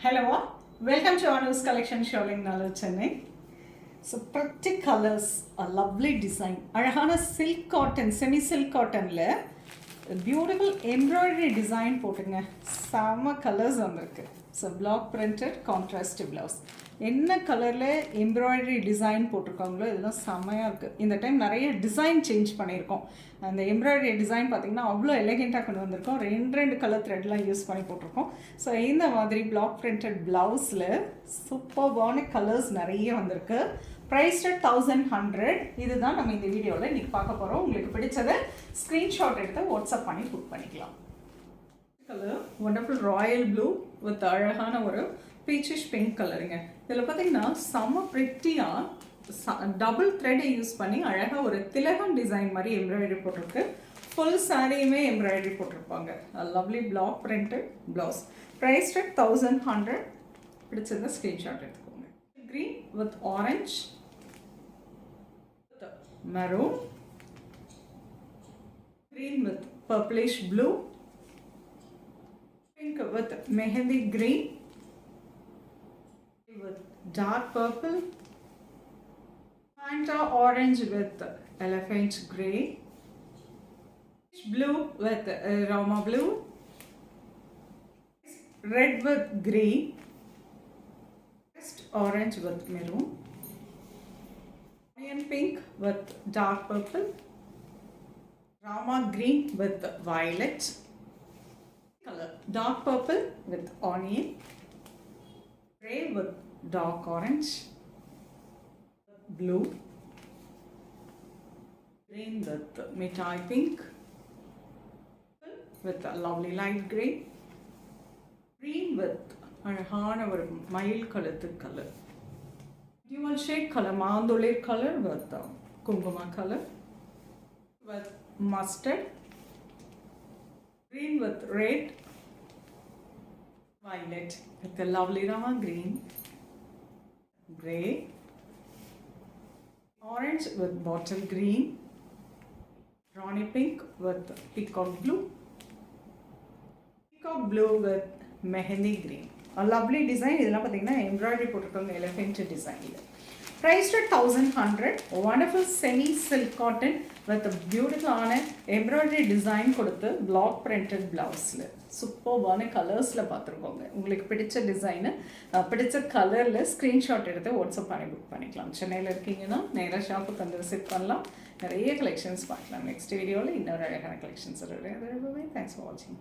Hello, welcome to Anu's collection showing Nalur Chennai. So pretty colors, a lovely design. Arahana silk cotton, semi silk cotton le beautiful embroidery design போட்டுங்க. செம colours வந்திருக்கு. So block printed contrast blouse. என்ன கலரில் embroidery design போட்டிருக்காங்களோ இதெல்லாம் செம்மையாக இருக்குது. இந்த time நிறைய டிசைன் சேஞ்ச் பண்ணியிருக்கோம். அந்த எம்ப்ராய்டரி டிசைன் பார்த்திங்கன்னா அவ்வளோ எலகெண்ட்டாக கொண்டு வந்திருக்கோம். ரெண்டு கலர் த்ரெட்லாம் யூஸ் பண்ணி போட்டிருக்கோம். ஸோ இந்த மாதிரி பிளாக் பிரிண்டட் ப்ளவுஸில் சூப்பர்வான கலர்ஸ் நிறைய வந்திருக்கு. Price at 1100. இதுதான் நம்ம இந்த வீடியோவில் இன்றைக்கி பார்க்க போகிறோம். உங்களுக்கு பிடிச்சதை ஸ்க்ரீன்ஷாட் எடுத்து வாட்ஸ்அப் பண்ணி புக் பண்ணிக்கலாம். Colour wonderful Royal blue with அழகான ஒரு பீச்சிஷ் பிங்க் கலருங்க. இதில் பார்த்தீங்கன்னா செம்ம ப்ரிட்டியாக டபுள் த்ரெட்டை யூஸ் பண்ணி அழகாக ஒரு திலகம் டிசைன் மாதிரி எம்ப்ராய்டரி போட்டிருக்கு. ஃபுல் சாரியுமே எம்ப்ராய்டரி போட்டிருப்பாங்க. Lovely block printed blouse. Price at 1100. பிடிச்சதை ஸ்க்ரீன்ஷாட் எடுத்துக்கோங்க. Green with orange, maroon, green with purplish blue, pink with mehendi green, with dark purple, Fanta orange with elephant grey, blue with Rama blue, red with green, orange with maroon, onion pink with dark purple, Rama green with violet color, dark purple with onion, gray with dark orange, blue, green with mithai pink, with a lovely light grey, green with அழகான ஒரு மயில் கழுத்து colour, dual shade color, மாந்துளிர் color with குங்கும color, with mustard, green with red, violet with a lovely Rama green, grey, orange with bottle green, Rani pink with peacock blue, peacock blue with mehendi green. A lovely design. இதெல்லாம் பார்த்தீங்கன்னா embroidery போட்டிருக்காங்க elephant டிசைனில். Price at 1100. wonderful semi silk cotton with பியூட்டிஃபுல்லான embroidery design கொடுத்து block printed ப்ளவுஸில் சூப்பர்வான கலர்ஸில் பார்த்துருக்கோங்க. உங்களுக்கு பிடிச்ச டிசைனு பிடிச்ச கலரில் ஸ்க்ரீன்ஷாட் எடுத்து வாட்ஸ்அப் பண்ணி புக் பண்ணிக்கலாம். சென்னையில் இருக்கீங்கன்னா நேராக ஷாப்புக்கு வந்து விசிட் பண்ணலாம். நிறைய கலெக்ஷன்ஸ் பார்க்கலாம். நெக்ஸ்ட் வீடியோவில் இன்னொரு அழகான கலெக்ஷன்ஸ் வருது. தேங்க்ஸ் ஃபார் வாட்சிங்.